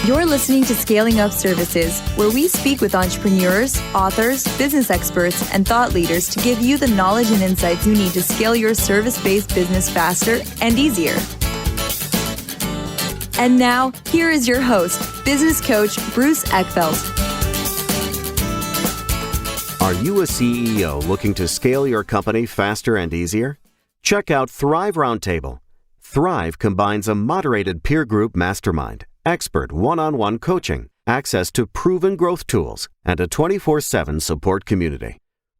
You're listening to Scaling Up Services, where we speak with entrepreneurs, authors, business experts, and thought leaders to give you the knowledge and insights you need to scale your service-based business faster and easier. And now, here is your host, business coach Bruce Eckfeldt. Are you a CEO looking to scale your company faster and easier? Check out Thrive Roundtable. Thrive combines a moderated peer group mastermind, expert one-on-one coaching, access to proven growth tools, and a 24/7 support community.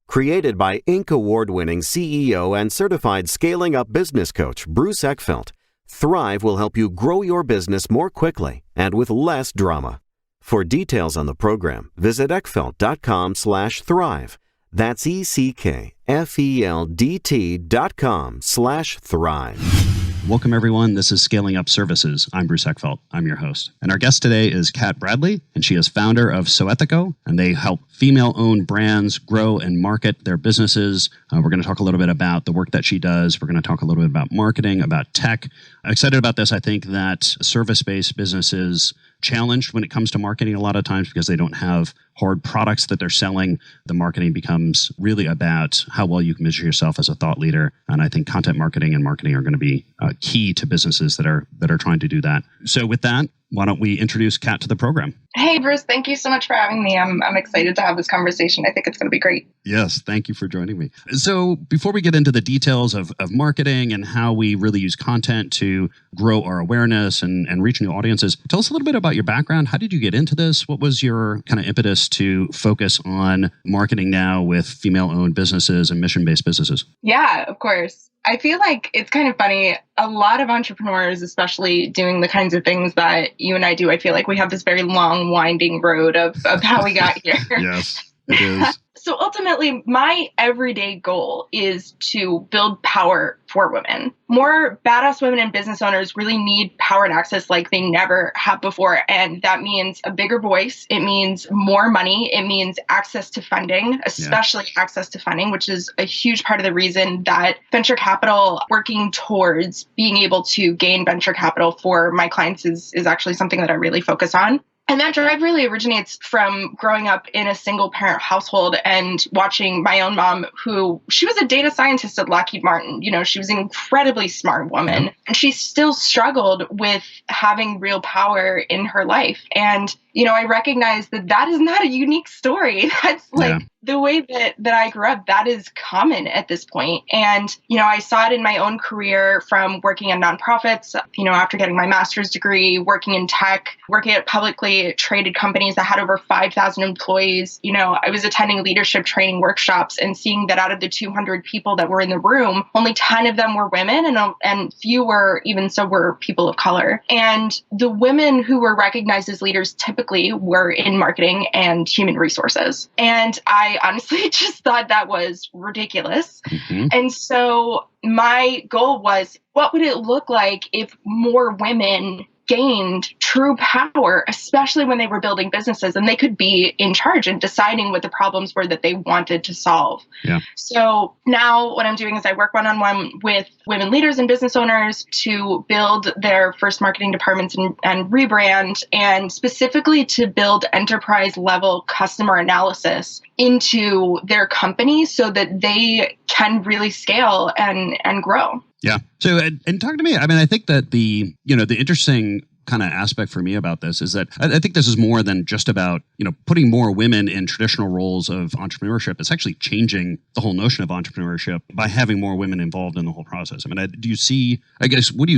Created by Inc. award-winning CEO and certified scaling up business coach Bruce Eckfeldt, Thrive will help you grow your business more quickly and with less drama. For details on the program, visit eckfeldt.com/thrive. That's ECKFELDT.com/thrive. Welcome, everyone. This is Scaling Up Services. I'm Bruce Eckfeldt. I'm your host. And our guest today is Kat Bradley, and she is founder of SewEthico, and they help female-owned brands grow and market their businesses. We're going to talk a little bit about the work that she does. We're going to talk a little bit about marketing, about tech. I'm excited about this. I think that service-based businesses challenged when it comes to marketing a lot of times because they don't have hard products that they're selling. The marketing becomes really about how well you can measure yourself as a thought leader. And I think content marketing and marketing are going to be key to businesses that are trying to do that. So with that, why don't we introduce Kat to the program? Hey, Bruce, thank you so much for having me. I'm excited to have this conversation. I think it's going to be great. Yes, thank you for joining me. So before we get into the details of marketing and how we really use content to grow our awareness and reach new audiences, tell us a little bit about your background. How did you get into this? What was your kind of impetus to focus on marketing now with female-owned businesses and mission-based businesses? Yeah, of course. I feel like it's kind of funny. A lot of entrepreneurs, especially doing the kinds of things that you and I do, I feel like we have this very long, winding road of how we got here. Yes, it is. So ultimately, my everyday goal is to build power for women. More badass women and business owners really need power and access like they never have before. And that means a bigger voice. It means more money. It means access to funding, especially access to funding, which is a huge part of the reason that venture capital working towards being able to gain venture capital for my clients is actually something that I really focus on. And that drive really originates from growing up in a single parent household and watching my own mom, who she was a data scientist at Lockheed Martin. You know, she was an incredibly smart woman, and she still struggled with having real power in her life. And, you know, I recognize that that is not a unique story. That's like the way that I grew up, that is common at this point. And, you know, I saw it in my own career from working in nonprofits, you know, after getting my master's degree, working in tech, working at publicly traded companies that had over 5,000 employees. You know, I was attending leadership training workshops and seeing that out of the 200 people that were in the room, only 10 of them were women and fewer even so were people of color. And the women who were recognized as leaders typically were in marketing and human resources. And I honestly just thought that was ridiculous. Mm-hmm. And so my goal was, what would it look like if more women gained true power, especially when they were building businesses and they could be in charge and deciding what the problems were that they wanted to solve. Yeah. So now what I'm doing is I work one-on-one with women leaders and business owners to build their first marketing departments and rebrand, and specifically to build enterprise level customer analysis into their company so that they can really scale and grow. Yeah. So, and talk to me. I mean, I think that the interesting kind of aspect for me about this is that I think this is more than just about, you know, putting more women in traditional roles of entrepreneurship. It's actually changing the whole notion of entrepreneurship by having more women involved in the whole process. I mean, what do you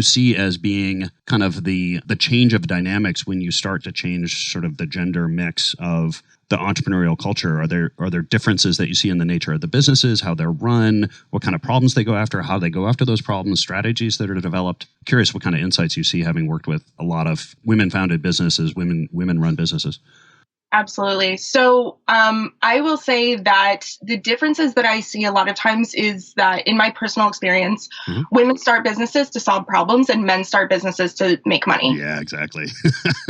see as being kind of the change of dynamics when you start to change sort of the gender mix of the entrepreneurial culture? Are there differences that you see in the nature of the businesses, how they're run, what kind of problems they go after, how they go after those problems, strategies that are developed? Curious what kind of insights you see having worked with a lot of women-founded businesses, women-run businesses. Absolutely. So I will say that the differences that I see a lot of times is that in my personal experience, women start businesses to solve problems and men start businesses to make money. Yeah, exactly.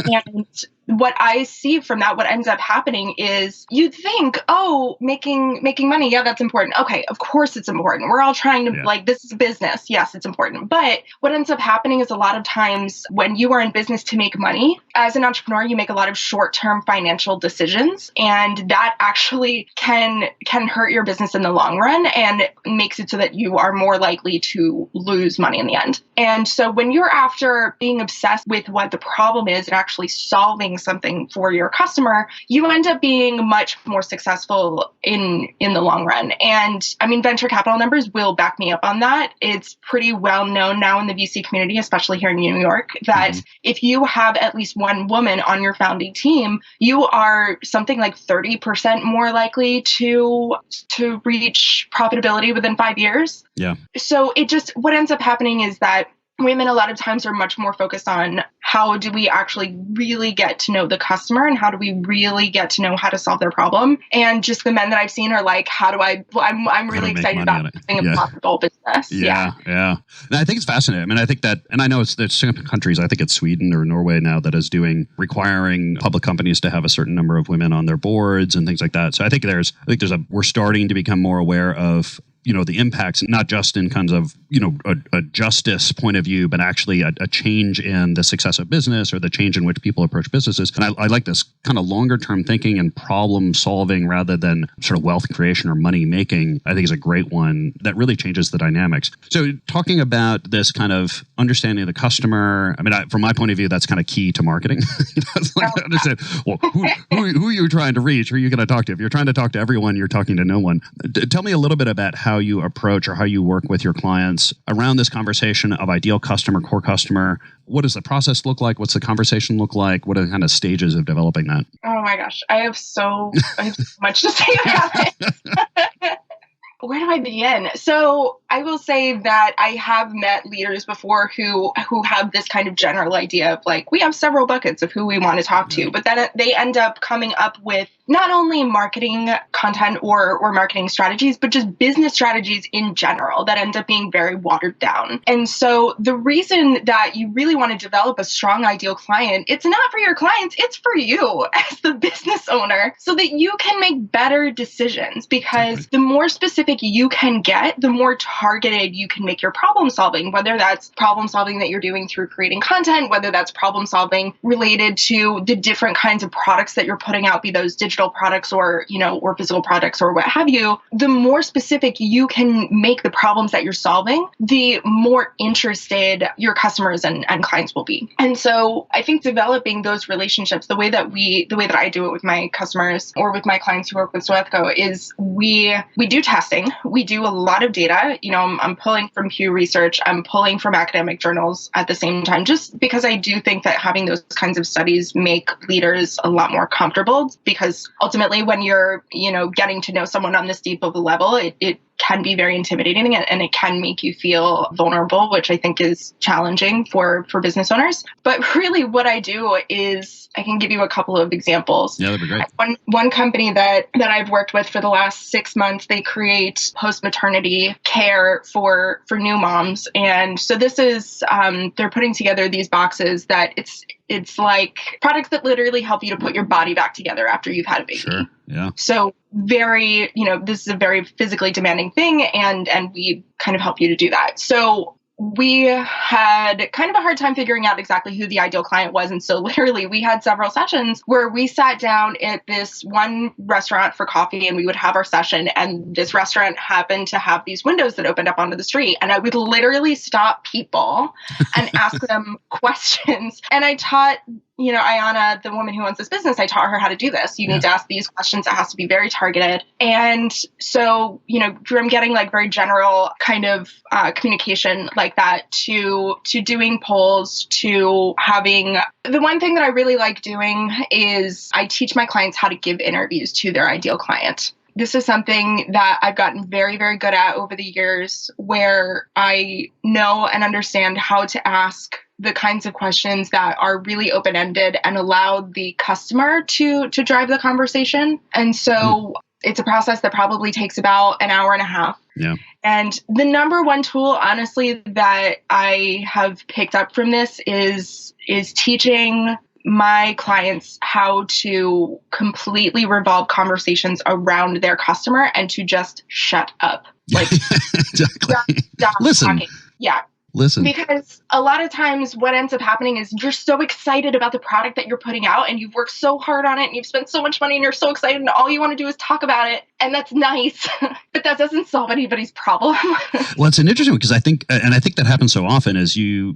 And what I see from that, what ends up happening is you'd think, oh, making money. Yeah, that's important. Okay, of course it's important. We're all trying to this is business. Yes, it's important. But what ends up happening is a lot of times when you are in business to make money, as an entrepreneur, you make a lot of short-term financial decisions, and that actually can hurt your business in the long run and makes it so that you are more likely to lose money in the end. And so when you're after being obsessed with what the problem is and actually solving something for your customer, you end up being much more successful in the long run. And I mean, venture capital numbers will back me up on that. It's pretty well known now in the VC community, especially here in New York, that if you have at least one woman on your founding team, you are something like 30% more likely to reach profitability within 5 years. Yeah. So what ends up happening is that women a lot of times are much more focused on how do we actually really get to know the customer and how do we really get to know how to solve their problem. And just the men that I've seen are like, I'm really excited about having a profitable business. Yeah. And I think it's fascinating. I mean, I think that, and I know there's certain countries, I think it's Sweden or Norway now that is requiring public companies to have a certain number of women on their boards and things like that. So I think we're starting to become more aware of the impacts, not just in kinds of, a justice point of view, but actually a change in the success of business or the change in which people approach businesses. And I like this kind of longer term thinking and problem solving rather than sort of wealth creation or money making, I think is a great one that really changes the dynamics. So talking about this kind of understanding of the customer, I mean, from my point of view, that's kind of key to marketing. It's like, understand, well, who are you trying to reach? Who are you going to talk to? If you're trying to talk to everyone, you're talking to no one. Tell me a little bit about how you approach or how you work with your clients around this conversation of ideal customer, core customer. What does the process look like? What's the conversation look like? What are the kind of stages of developing that? Oh my gosh, I have so much to say about it. Where do I begin? So I will say that I have met leaders before who have this kind of general idea of like, we have several buckets of who we want to talk to, but then they end up coming up with not only marketing content or marketing strategies, but just business strategies in general that end up being very watered down. And so the reason that you really want to develop a strong ideal client, it's not for your clients, it's for you as the business owner so that you can make better decisions, because the more specific you can get, the more targeted you can make your problem solving, whether that's problem solving that you're doing through creating content, whether that's problem solving related to the different kinds of products that you're putting out, be those digital products or physical products or what have you. The more specific you can make the problems that you're solving, the more interested your customers and clients will be. And so I think developing those relationships, the way that I do it with my customers or with my clients who work with SewEthico is we do testing. We do a lot of data. I'm pulling from Pew Research. I'm pulling from academic journals at the same time, just because I do think that having those kinds of studies make leaders a lot more comfortable, because ultimately when you're, getting to know someone on this deep of a level, it can be very intimidating and it can make you feel vulnerable, which I think is challenging for business owners. But really what I do is I can give you a couple of examples. Yeah, that'd be great. One company that I've worked with for the last 6 months, they create post-maternity care for new moms. And so this is, they're putting together these boxes that it's like products that literally help you to put your body back together after you've had a baby. Sure. Yeah. So very, this is a very physically demanding thing, and we kind of help you to do that. So we had kind of a hard time figuring out exactly who the ideal client was. And so literally we had several sessions where we sat down at this one restaurant for coffee and we would have our session. And this restaurant happened to have these windows that opened up onto the street. And I would literally stop people and ask them questions. And I taught Ayana, the woman who owns this business, I taught her how to do this. You need to ask these questions. It has to be very targeted. And so, from getting like very general kind of communication like that to doing polls, to having, the one thing that I really like doing is I teach my clients how to give interviews to their ideal client. This is something that I've gotten very, very good at over the years, where I know and understand how to ask the kinds of questions that are really open-ended and allow the customer to drive the conversation. And so it's a process that probably takes about an hour and a half. Yeah. And the number one tool, honestly, that I have picked up from this is teaching my clients how to completely revolve conversations around their customer and to just shut up. Like, exactly. Stop Listen. talking. Yeah. Listen. Because a lot of times what ends up happening is you're so excited about the product that you're putting out and you've worked so hard on it and you've spent so much money and you're so excited and all you want to do is talk about it. And that's nice, but that doesn't solve anybody's problem. Well, it's an interesting because I think that happens so often is you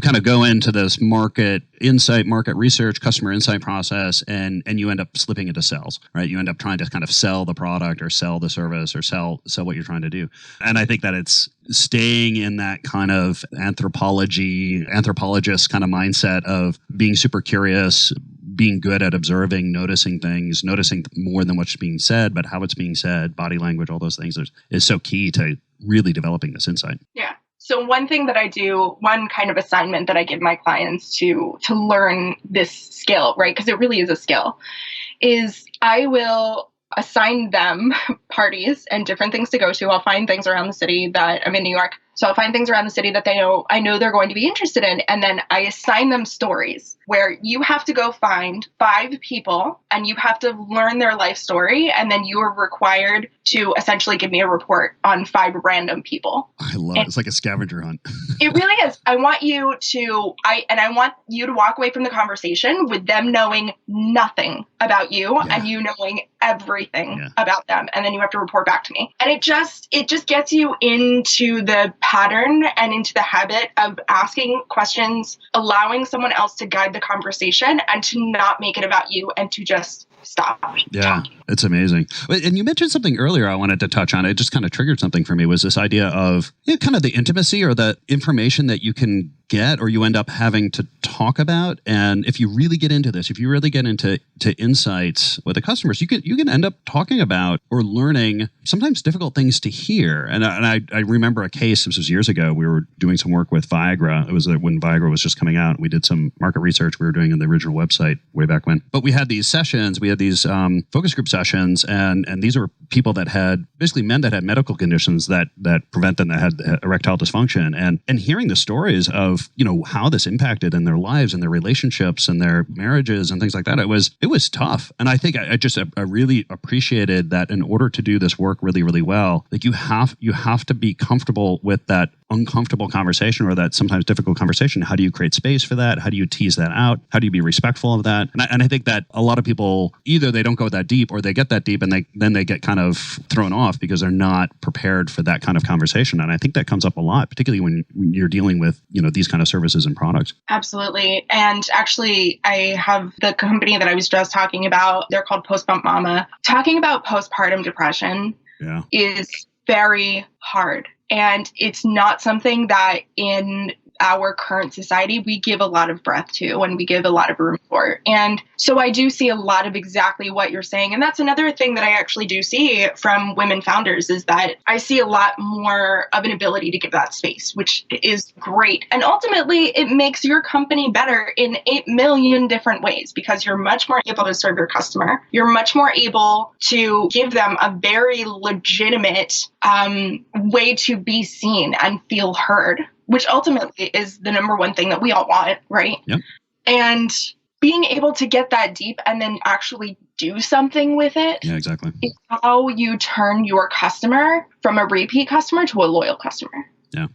kind of go into this market insight, market research, customer insight process, and you end up slipping into sales, right? You end up trying to kind of sell the product or sell the service or sell what you're trying to do. And I think that it's staying in that kind of anthropologist kind of mindset of being super curious, being good at observing, noticing things, noticing more than what's being said, but how it's being said, body language, all those things is so key to really developing this insight. Yeah. So one thing that I do, one kind of assignment that I give my clients to learn this skill, right? Because it really is a skill, is I will assign them parties and different things to go to. I'll find things around the city that I'm in New York. So I'll find things around the city that I know they're going to be interested in. And then I assign them stories where you have to go find 5 people and you have to learn their life story. And then you are required to essentially give me a report on 5 random people. I love it. It's like a scavenger hunt. It really is. I want you to walk away from the conversation with them knowing nothing about you and you knowing everything about them. And then you have to report back to me. And it just gets you into the pattern and into the habit of asking questions, allowing someone else to guide the conversation and to not make it about you and to just stop. Yeah, it's amazing. And you mentioned something earlier I wanted to touch on. It just kind of triggered something for me, was this idea of kind of the intimacy or the information that you can get or you end up having to talk about. And if you really get into this, if you really get into insights with the customers, you can end up talking about or learning sometimes difficult things to hear. And I remember a case, this was years ago, we were doing some work with Viagra. It was when Viagra was just coming out. We did some market research we were doing in the original website way back when. But we had these sessions, we had these focus group sessions, and these were people that had, basically men that had medical conditions that prevent them, that had erectile dysfunction. And hearing the stories of, how this impacted in their lives and their relationships and their marriages and things like that, it was tough. And I think I really appreciated that in order to do this work really, really well, like you have to be comfortable with that uncomfortable conversation or that sometimes difficult conversation. How do you create space for that? How do you tease that out? How do you be respectful of that? And I think that a lot of people, either they don't go that deep or they get that deep and then they get kind of thrown off because they're not prepared for that kind of conversation. And I think that comes up a lot, particularly when you're dealing with, these kind of services and products. Absolutely. And actually, I have the company that I was just talking about. They're called Post Bump Mama. Talking about postpartum depression is very hard. And it's not something that in our current society we give a lot of breath to and we give a lot of room for. And so I do see a lot of exactly what you're saying. And that's another thing that I actually do see from women founders is that I see a lot more of an ability to give that space, which is great. And ultimately, it makes your company better in 8 million different ways because you're much more able to serve your customer. You're much more able to give them a very legitimate way to be seen and feel heard, which ultimately is the number one thing that we all want, right? Yep. And being able to get that deep and then actually do something with it. Yeah, exactly. Is how you turn your customer from a repeat customer to a loyal customer. Yeah.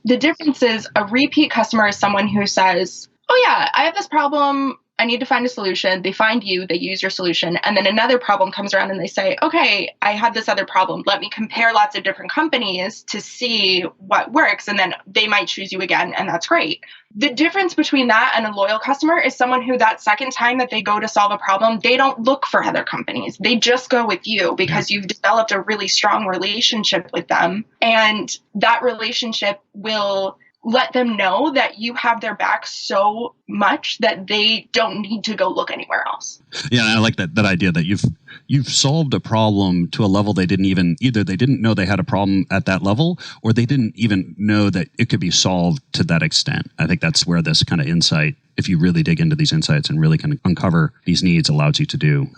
The difference is a repeat customer is someone who says, oh yeah, I have this problem. I need to find a solution. They find you, they use your solution. And then another problem comes around and they say, okay, I had this other problem. Let me compare lots of different companies to see what works. And then they might choose you again. And that's great. The difference between that and a loyal customer is someone who that second time that they go to solve a problem, they don't look for other companies. They just go with you because you've developed a really strong relationship with them. And that relationship will let them know that you have their back so much that they don't need to go look anywhere else. Yeah, I like that idea that you've solved a problem to a level they didn't know they had a problem at that level, or they didn't even know that it could be solved to that extent. I think that's where this kind of insight if you really dig into these insights and really can uncover these needs, allows you to do.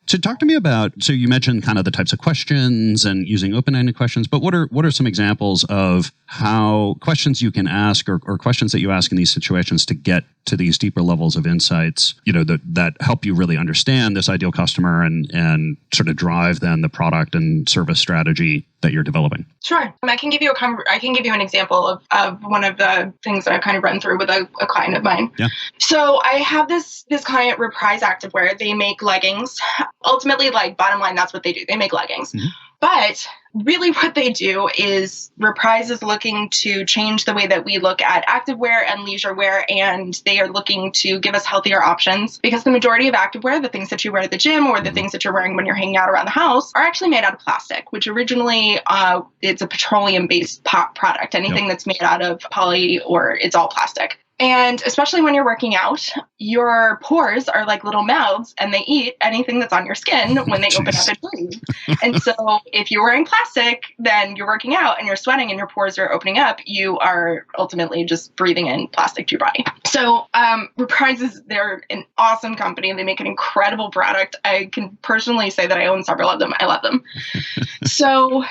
So talk to me about, so you mentioned kind of the types of questions and using open-ended questions, but what are some examples of how questions you can ask or questions that you ask in these situations to get to these deeper levels of insights, that help you really understand this ideal customer and sort of drive then the product and service strategy that you're developing? Sure. I can give you an example of one of the things that I've kind of run through with a client of mine. Yeah. So I have this client, Reprise Activewear. They make leggings. Ultimately, like bottom line, that's what they do. They make leggings. Mm-hmm. But really what they do is Reprise is looking to change the way that we look at activewear and leisure wear, and they are looking to give us healthier options because the majority of activewear, the things that you wear at the gym or the things that you're wearing when you're hanging out around the house, are actually made out of plastic, which originally it's a petroleum-based product. Anything that's made out of poly or it's all plastic. And especially when you're working out, your pores are like little mouths and they eat anything that's on your skin when they open up and breathe. And so if you're wearing plastic, then you're working out and you're sweating and your pores are opening up, you are ultimately just breathing in plastic to your body. So Reprise, they're an awesome company. They make an incredible product. I can personally say that I own several of them. I love them. So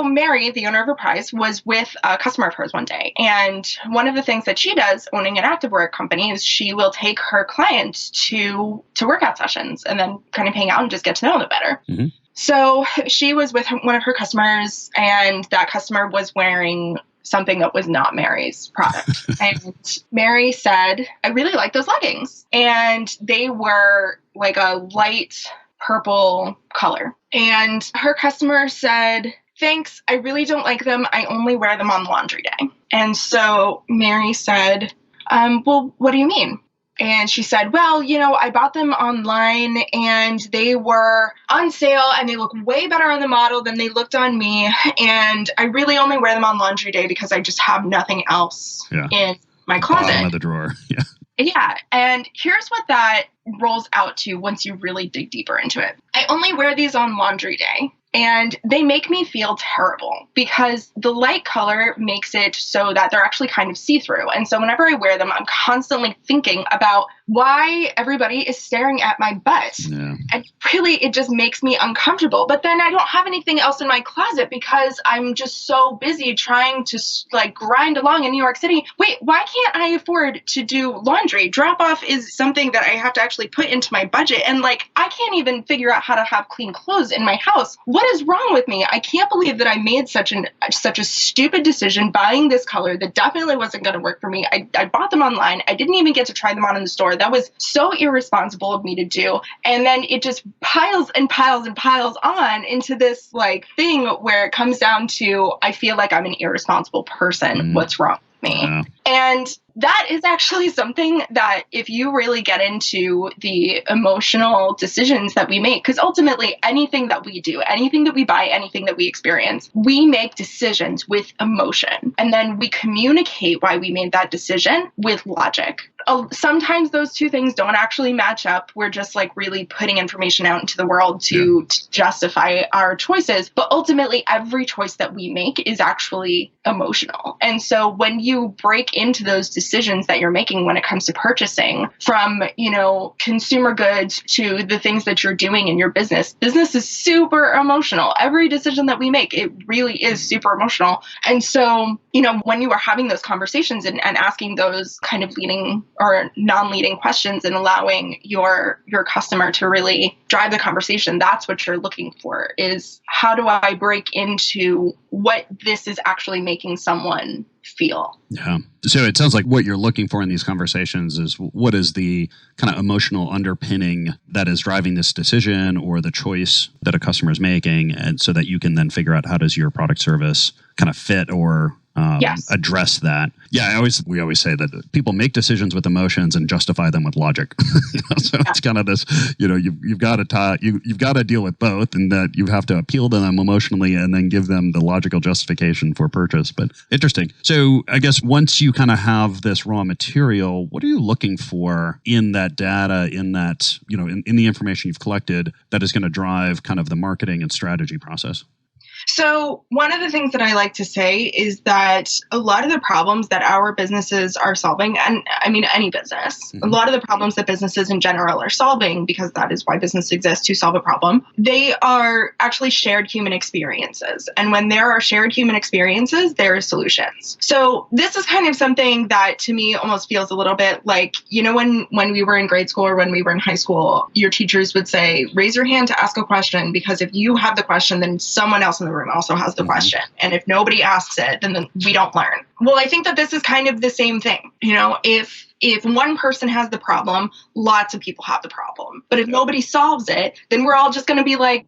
Mary, the owner of Reprise, was with a customer of hers one day. And one of the things that she does owning an activewear company is she will take her clients to workout sessions and then kind of hang out and just get to know them better. Mm-hmm. So she was with one of her customers, and that customer was wearing something that was not Mary's product. And Mary said, I really like those leggings. And they were like a light purple color. And her customer said, thanks, I really don't like them. I only wear them on laundry day. And so Mary said, well, what do you mean? And she said, well, I bought them online and they were on sale and they look way better on the model than they looked on me. And I really only wear them on laundry day because I just have nothing else in my closet. Bottom of the drawer. Yeah. Yeah. And here's what that rolls out to once you really dig deeper into it. I only wear these on laundry day. And they make me feel terrible because the light color makes it so that they're actually kind of see-through. And so whenever I wear them, I'm constantly thinking about why everybody is staring at my butt. Yeah. And really, it just makes me uncomfortable. But then I don't have anything else in my closet because I'm just so busy trying to grind along in New York City. Wait, why can't I afford to do laundry? Drop-off is something that I have to actually put into my budget. And I can't even figure out how to have clean clothes in my house. What is wrong with me? I can't believe that I made such a stupid decision buying this color that definitely wasn't going to work for me. I bought them online. I didn't even get to try them on in the store. That was so irresponsible of me to do. And then it just piles and piles and piles on into this thing where it comes down to, I feel like I'm an irresponsible person. What's wrong with me? Yeah. And that is actually something that if you really get into the emotional decisions that we make, because ultimately anything that we do, anything that we buy, anything that we experience, we make decisions with emotion. And then we communicate why we made that decision with logic. Sometimes those two things don't actually match up. We're just really putting information out into the world to justify our choices. But ultimately, every choice that we make is actually emotional. And so when you break into those decisions that you're making when it comes to purchasing, from, consumer goods to the things that you're doing in your business is super emotional. Every decision that we make, it really is super emotional. And so, when you are having those conversations and asking those kind of leading or non-leading questions and allowing your customer to really drive the conversation, that's what you're looking for, is how do I break into what this is actually making someone feel. Yeah. So it sounds like what you're looking for in these conversations is what is the kind of emotional underpinning that is driving this decision or the choice that a customer is making, and so that you can then figure out how does your product service kind of fit or address that. Yeah, we always say that people make decisions with emotions and justify them with logic. So it's kind of this, you've got to deal with both, and that you have to appeal to them emotionally and then give them the logical justification for purchase. But interesting. So I guess once you kind of have this raw material, what are you looking for in that data, in that, in the information you've collected that is going to drive kind of the marketing and strategy process? So one of the things that I like to say is that a lot of the problems that our businesses are solving, and I mean any business, a lot of the problems that businesses in general are solving, because that is why business exists, to solve a problem, they are actually shared human experiences. And when there are shared human experiences, there are solutions. So this is kind of something that to me almost feels a little bit like, when we were in grade school or when we were in high school, your teachers would say, raise your hand to ask a question, because if you have the question, then someone else in the room also has the question. And if nobody asks it, then we don't learn. Well, I think that this is kind of the same thing. If one person has the problem, lots of people have the problem. But if nobody solves it, then we're all just going to be like,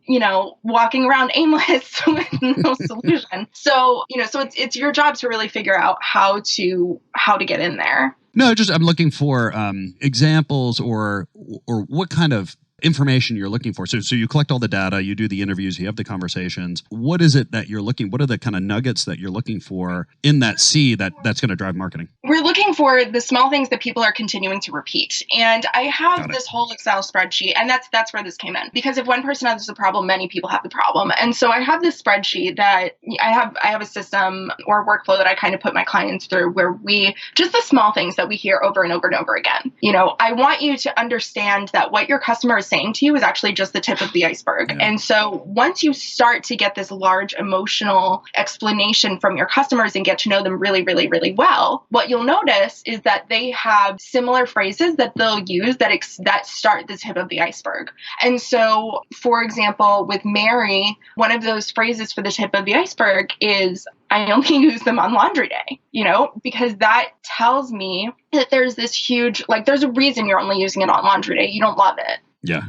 walking around aimless with no solution. So it's your job to really figure out how to get in there. No, I'm looking for examples or what kind of information you're looking for. So you collect all the data, you do the interviews, you have the conversations. What is it that you're what are the kind of nuggets that you're looking for in that C that's going to drive marketing? We're looking for the small things that people are continuing to repeat. And I have this whole Excel spreadsheet, and that's where this came in. Because if one person has a problem, many people have the problem. And so I have this spreadsheet that I have a system or workflow that I kind of put my clients through, where just the small things that we hear over and over and over again. I want you to understand that what your customer is saying to you is actually just the tip of the iceberg. Yeah. And so once you start to get this large emotional explanation from your customers and get to know them really, really, really well, what you'll notice is that they have similar phrases that they'll use that start the tip of the iceberg. And so, for example, with Mary, one of those phrases for the tip of the iceberg is, I only use them on laundry day, because that tells me that there's this huge, there's a reason you're only using it on laundry day. You don't love it. Yeah.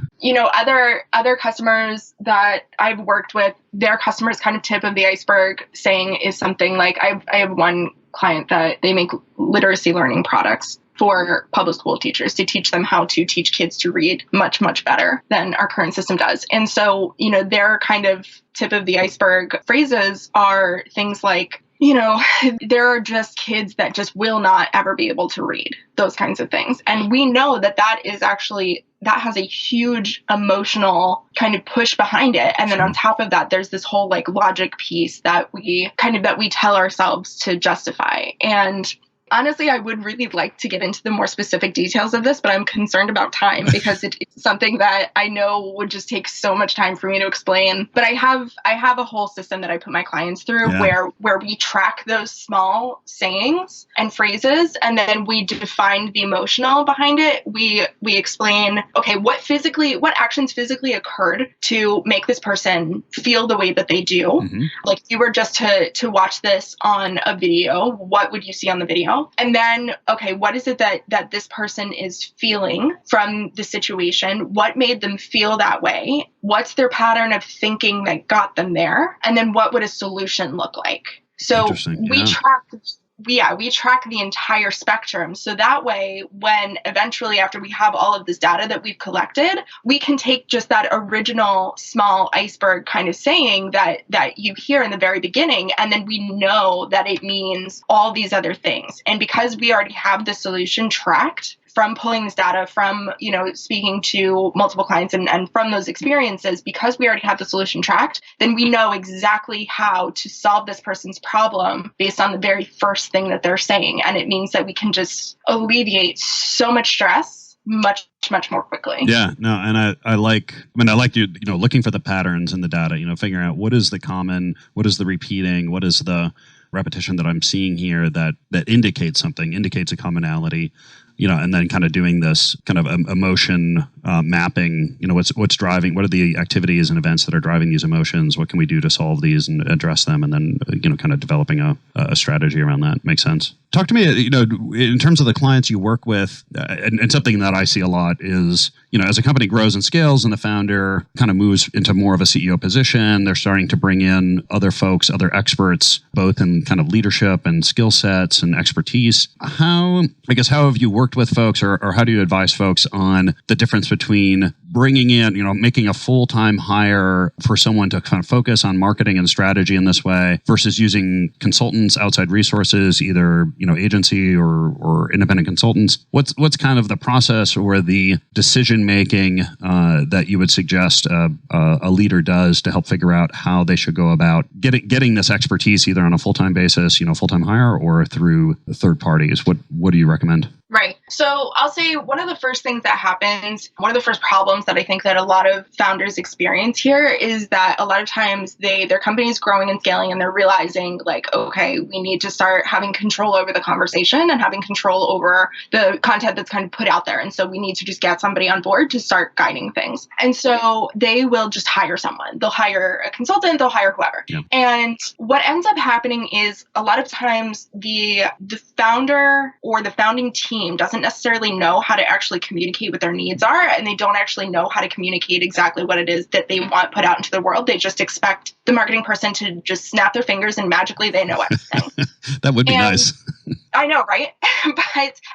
Other customers that I've worked with, their customers kind of tip of the iceberg saying is something like, I have one client that they make literacy learning products for public school teachers to teach them how to teach kids to read much, much better than our current system does. And so, their kind of tip of the iceberg phrases are things like, there are just kids that just will not ever be able to read, those kinds of things. And we know that that has a huge emotional kind of push behind it. And then on top of that, there's this whole logic piece that we tell ourselves to justify. And honestly, I would really like to get into the more specific details of this, but I'm concerned about time because it's something that I know would just take so much time for me to explain. But I have a whole system that I put my clients through where we track those small sayings and phrases, and then we define the emotional behind it. We explain, okay, what actions physically occurred to make this person feel the way that they do. Mm-hmm. Like if you were just to watch this on a video, what would you see on the video? And then, okay, what is it that this person is feeling from the situation? What made them feel that way? What's their pattern of thinking that got them there? And then what would a solution look like? So we track the entire spectrum. So that way, when eventually after we have all of this data that we've collected, we can take just that original small iceberg kind of saying that you hear in the very beginning, and then we know that it means all these other things. And because we already have the solution tracked, from pulling this data, from, speaking to multiple clients and from those experiences, because we already have the solution tracked, then we know exactly how to solve this person's problem based on the very first thing that they're saying. And it means that we can just alleviate so much stress much, much more quickly. Yeah, no, and I like you, looking for the patterns in the data, figuring out what is the common, what is the repeating, what is the repetition that I'm seeing here that indicates something, indicates a commonality. And then kind of doing this kind of emotion mapping, what's driving, what are the activities and events that are driving these emotions? What can we do to solve these and address them? And then, kind of developing a strategy around that. Makes sense. Talk to me, in terms of the clients you work with, and something that I see a lot is, as a company grows and scales and the founder kind of moves into more of a CEO position, they're starting to bring in other folks, other experts, both in kind of leadership and skill sets and expertise. How have you worked with folks or how do you advise folks on the difference between bringing in, making a full-time hire for someone to kind of focus on marketing and strategy in this way versus using consultants, outside resources, either, agency or independent consultants? What's kind of the process or the decision-making that you would suggest a leader does to help figure out how they should go about getting this expertise either on a full-time basis, full-time hire, or through third parties? What do you recommend? Right. So I'll say one of the first things that happens, one of the first problems that I think that a lot of founders experience here is that a lot of times their company is growing and scaling and they're realizing like, okay, we need to start having control over the conversation and having control over the content that's kind of put out there. And so we need to just get somebody on board to start guiding things. And so they will just hire someone. They'll hire a consultant, they'll hire whoever. Yeah. And what ends up happening is a lot of times the founder or the founding team doesn't necessarily know how to actually communicate what their needs are, and they don't actually know how to communicate exactly what it is that they want put out into the world. They just expect the marketing person to just snap their fingers and magically they know everything. That would be nice. I know, right?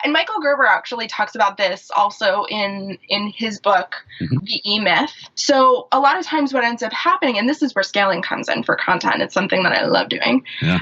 And Michael Gerber actually talks about this also in his book, The E-Myth. So a lot of times what ends up happening, and this is where scaling comes in for content, it's something that I love doing. Yeah.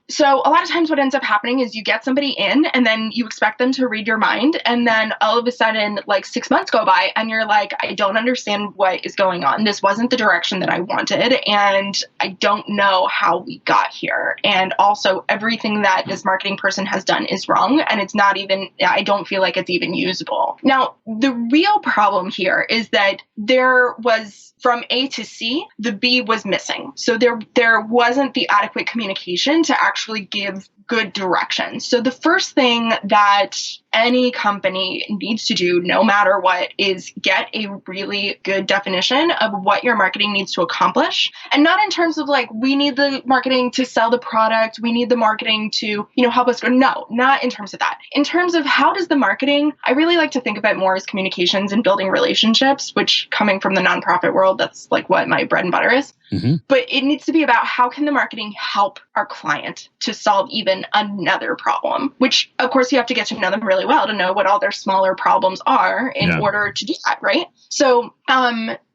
So a lot of times what ends up happening is you get somebody in and then you expect them to read your mind. And then all of a sudden, like 6 months go by and you're like, I don't understand what is going on. This wasn't the direction that I wanted. And I don't know how we got here. And also everything that this marketing person has done is wrong. And it's not even, I don't feel like it's even usable. Now, the real problem here is that there was, from A to C, the B was missing. So there wasn't the adequate communication to actually give good direction. So the first thing that any company needs to do, no matter what, is get a really good definition of what your marketing needs to accomplish. And not in terms of like, we need the marketing to sell the product, we need the marketing to, help us grow. No, not in terms of that. In terms of how does the marketing, I really like to think of it more as communications and building relationships, which coming from the nonprofit world, that's like what my bread and butter is. Mm-hmm. But it needs to be about how can the marketing help our client to solve even another problem, which of course you have to get to know them really well to know what all their smaller problems are in order to do that, right? So,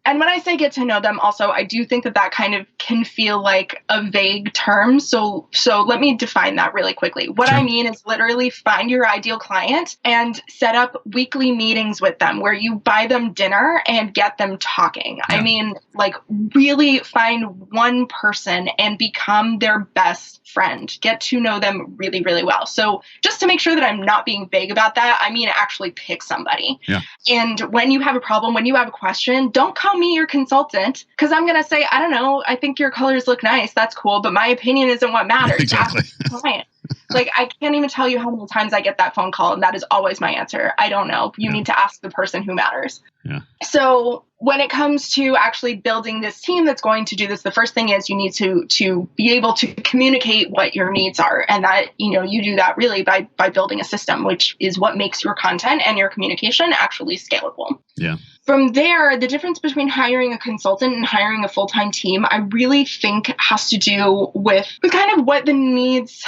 and when I say get to know them also, I do think that kind of can feel like a vague term. So let me define that really quickly. What I mean is literally find your ideal client and set up weekly meetings with them where you buy them dinner and get them talking. Yeah. I mean, like really find one person and become their best friend. Get to know them really, really well. So just to make sure that I'm not being vague about that, I mean actually pick somebody. Yeah. And when you have a problem, when you have a question, don't call me your consultant because I'm going to say, I don't know, I think your colors look nice. That's cool. But my opinion isn't what matters. Exactly. Ask the client. Like, I can't even tell you how many times I get that phone call, and that is always my answer. I don't know. You need to ask the person who matters. Yeah. So when it comes to actually building this team that's going to do this, the first thing is you need to be able to communicate what your needs are. And that, you do that really by building a system, which is what makes your content and your communication actually scalable. Yeah. From there, the difference between hiring a consultant and hiring a full-time team, I really think has to do with kind of what the needs,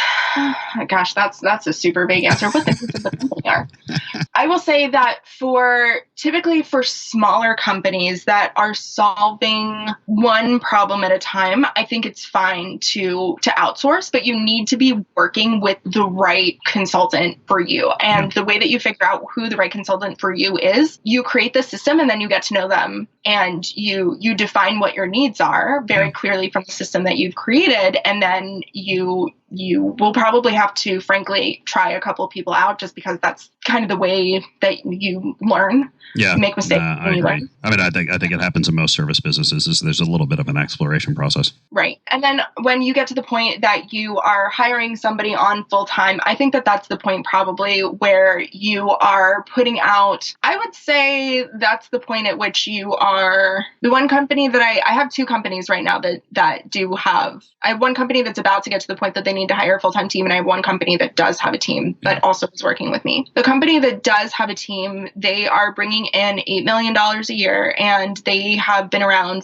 gosh, that's a super vague answer, what the needs of the company are. I will say that typically for smaller companies that are solving one problem at a time, I think it's fine to outsource, but you need to be working with the right consultant for you. And the way that you figure out who the right consultant for you is, you create the system and then you get to know them and you define what your needs are very clearly from the system that you've created. And then you will probably have to, frankly, try a couple of people out just because that's kind of the way that you learn. Yeah, make mistakes. I agree. I mean, I think it happens in most service businesses. Is there's a little bit of an exploration process, right? And then when you get to the point that you are hiring somebody on full time, I think that's the point probably where you are putting out. I would say that's the point at which you are the one company that I have two companies right now that do have. I have one company that's about to get to the point that they need to hire a full time team, and I have one company that does have a team that also is working with me. The company that does have a team, they are bringing in $8 million a year, and they have been around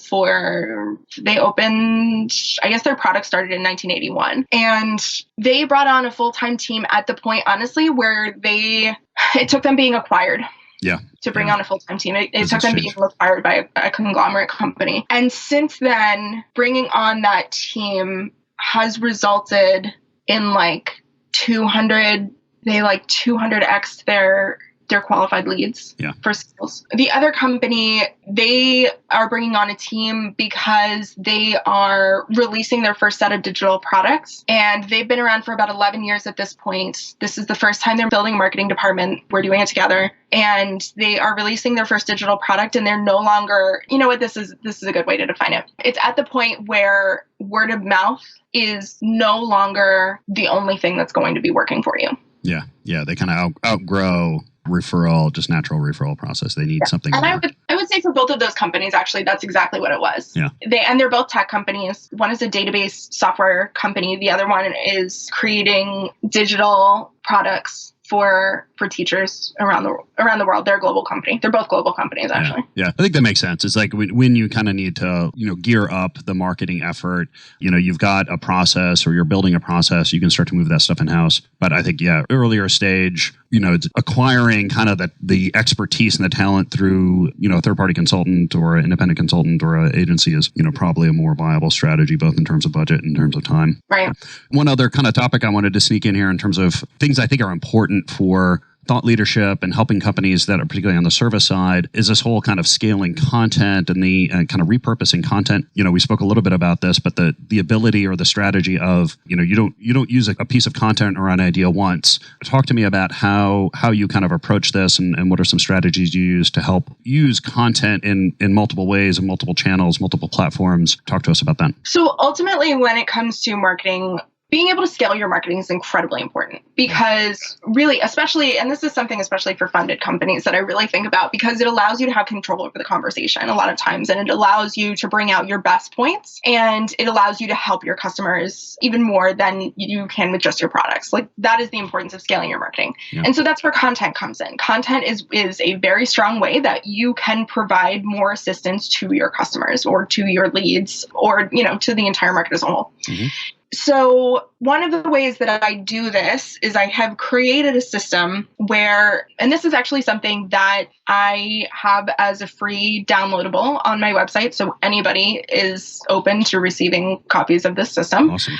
they opened, I guess their product started in 1981, and they brought on a full-time team at the point, honestly, where it took them being acquired. to bring on a full-time team. It took them being acquired by a conglomerate company. And since then, bringing on that team has resulted in like 200x their qualified leads for sales. The other company, they are bringing on a team because they are releasing their first set of digital products. And they've been around for about 11 years at this point. This is the first time they're building a marketing department. We're doing it together. And they are releasing their first digital product, and they're no longer, you know what, this is a good way to define it. It's at the point where word of mouth is no longer the only thing that's going to be working for you. Yeah. They kind of outgrow referral, just natural referral process. They need something more. And I would say for both of those companies, actually, that's exactly what it was. Yeah. They're both tech companies. One is a database software company. The other one is creating digital products for teachers around the world. They're a global company. They're both global companies, actually. Yeah. I think that makes sense. It's like when you kind of need to, gear up the marketing effort, you've got a process or you're building a process, you can start to move that stuff in-house. But I think, earlier stage, it's acquiring kind of the expertise and the talent through, a third-party consultant or an independent consultant or an agency is, probably a more viable strategy, both in terms of budget and in terms of time. Right. One other kind of topic I wanted to sneak in here in terms of things I think are important for thought leadership and helping companies that are particularly on the service side is this whole kind of scaling content and the kind of repurposing content. We spoke a little bit about this, but the ability or the strategy of, you don't use a piece of content or an idea once. Talk to me about how you kind of approach this and what are some strategies you use to help use content in multiple ways and multiple channels, multiple platforms. Talk to us about that. So ultimately, when it comes to marketing, being able to scale your marketing is incredibly important because really, especially, and this is something especially for funded companies that I really think about because it allows you to have control over the conversation a lot of times, and it allows you to bring out your best points, and it allows you to help your customers even more than you can with just your products. Like that is the importance of scaling your marketing. Yeah. And so that's where content comes in. Content is a very strong way that you can provide more assistance to your customers or to your leads or, to the entire market as a whole. Mm-hmm. So one of the ways that I do this is I have created a system where, and this is actually something that I have as a free downloadable on my website. So anybody is open to receiving copies of this system. Awesome.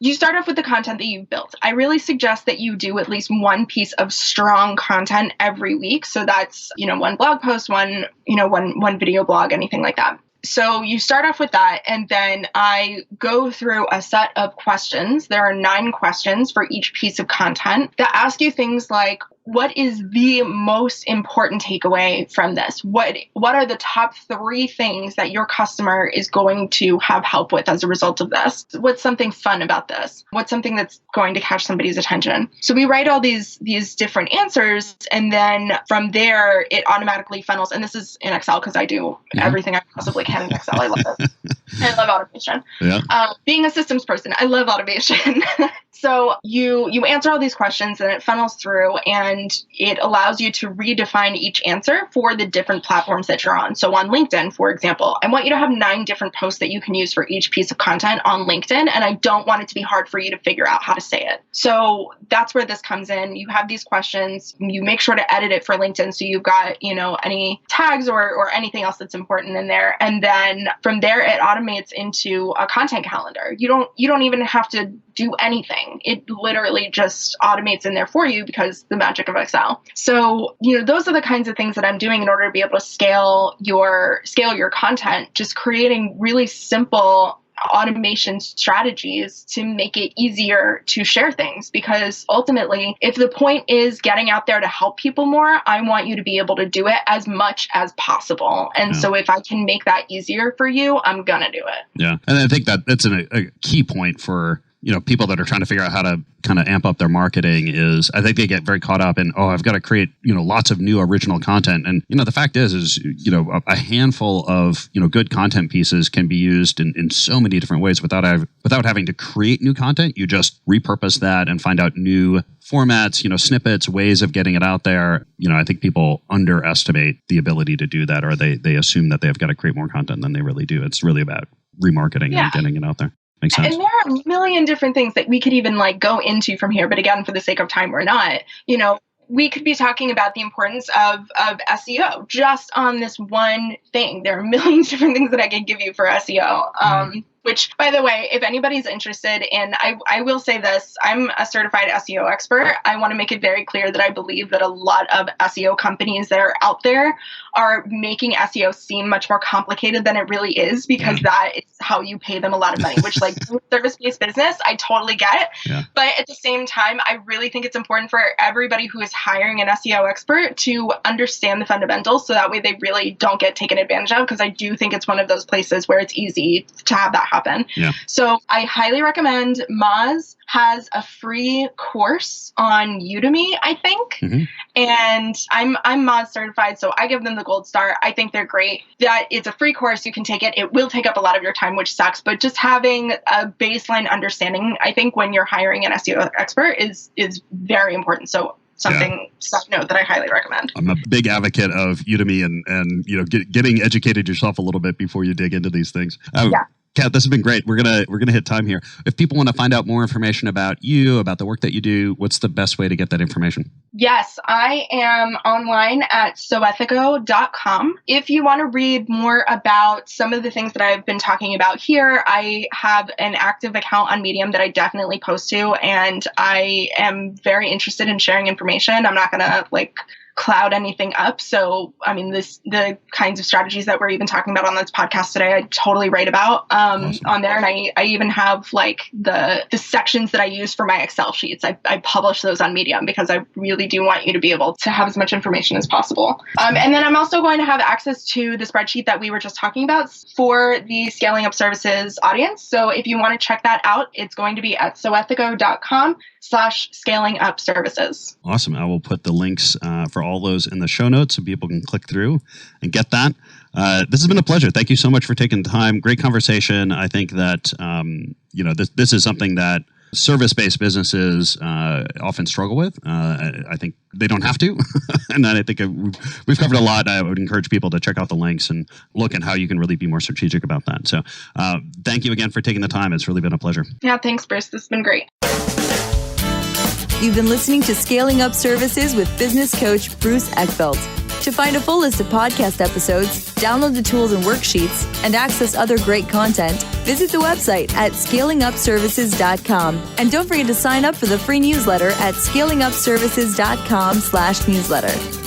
You start off with the content that you've built. I really suggest that you do at least one piece of strong content every week. So that's, one blog post, one video blog, anything like that. So you start off with that, and then I go through a set of questions. There are 9 questions for each piece of content that ask you things like, what is the most important takeaway from this? What are the top 3 things that your customer is going to have help with as a result of this? What's something fun about this? What's something that's going to catch somebody's attention? So we write all these different answers, and then from there, it automatically funnels. And this is in Excel because I do everything I possibly can in Excel. I love it. I love automation. Yeah. Being a systems person, I love automation. So you answer all these questions, and it funnels through, and it allows you to redefine each answer for the different platforms that you're on. So on LinkedIn, for example, I want you to have 9 different posts that you can use for each piece of content on LinkedIn, and I don't want it to be hard for you to figure out how to say it. So that's where this comes in. You have these questions. You make sure to edit it for LinkedIn so you've got, any tags or anything else that's important in there. And then from there, it automates into a content calendar. You don't even have to do anything. It literally just automates in there for you because the magic of Excel. So, those are the kinds of things that I'm doing in order to be able to scale your content, just creating really simple automation strategies to make it easier to share things. Because ultimately, if the point is getting out there to help people more, I want you to be able to do it as much as possible. And so if I can make that easier for you, I'm going to do it. Yeah. And I think that's a key point for people that are trying to figure out how to kind of amp up their marketing is I think they get very caught up in, I've got to create, lots of new original content. And, the fact is, a handful of, good content pieces can be used in so many different ways without having to create new content. You just repurpose that and find out new formats, snippets, ways of getting it out there. I think people underestimate the ability to do that, or they assume that they've got to create more content than they really do. It's really about remarketing and getting it out there. Makes sense. And there are a million different things that we could even go into from here. But again, for the sake of time, we're not. we could be talking about the importance of SEO just on this one thing. There are millions of different things that I could give you for SEO. Which, by the way, if anybody's interested in, I will say this, I'm a certified SEO expert. I want to make it very clear that I believe that a lot of SEO companies that are out there are making SEO seem much more complicated than it really is, because that is how you pay them a lot of money, which, like, service-based business, I totally get. Yeah. But at the same time, I really think it's important for everybody who is hiring an SEO expert to understand the fundamentals, so that way they really don't get taken advantage of, because I do think it's one of those places where it's easy to have that happen. Yeah. So I highly recommend Moz has a free course on Udemy, I think. And I'm Moz certified, so I give them the gold star. I think they're great. That it's a free course. You can take it. It will take up a lot of your time, which sucks, but just having a baseline understanding, I think, when you're hiring an SEO expert is very important. So side note that I highly recommend. I'm a big advocate of Udemy and getting educated yourself a little bit before you dig into these things. Kat, this has been great. We're gonna hit time here. If people want to find out more information about you, about the work that you do, what's the best way to get that information? Yes, I am online at SewEthico.com. If you want to read more about some of the things that I've been talking about here, I have an active account on Medium that I definitely post to, and I am very interested in sharing information. I'm not gonna cloud anything up. So, I mean, the kinds of strategies that we're even talking about on this podcast today, I totally write about awesome. On there. And I even have the sections that I use for my Excel sheets. I publish those on Medium because I really do want you to be able to have as much information as possible. And then I'm also going to have access to the spreadsheet that we were just talking about for the Scaling Up Services audience. So if you want to check that out, it's going to be at SewEthico.com/scalingupservices. Awesome. I will put the links for all those in the show notes so people can click through and get that. This has been a pleasure. Thank you so much for taking the time. Great conversation. I think that this is something that service-based businesses often struggle with. I think they don't have to. And I think we've covered a lot. I would encourage people to check out the links and look at how you can really be more strategic about that. So thank you again for taking the time. It's really been a pleasure. Yeah, thanks, Bruce. This has been great. You've been listening to Scaling Up Services with business coach Bruce Eckfeldt. To find a full list of podcast episodes, download the tools and worksheets, and access other great content, visit the website at scalingupservices.com. And don't forget to sign up for the free newsletter at scalingupservices.com/newsletter.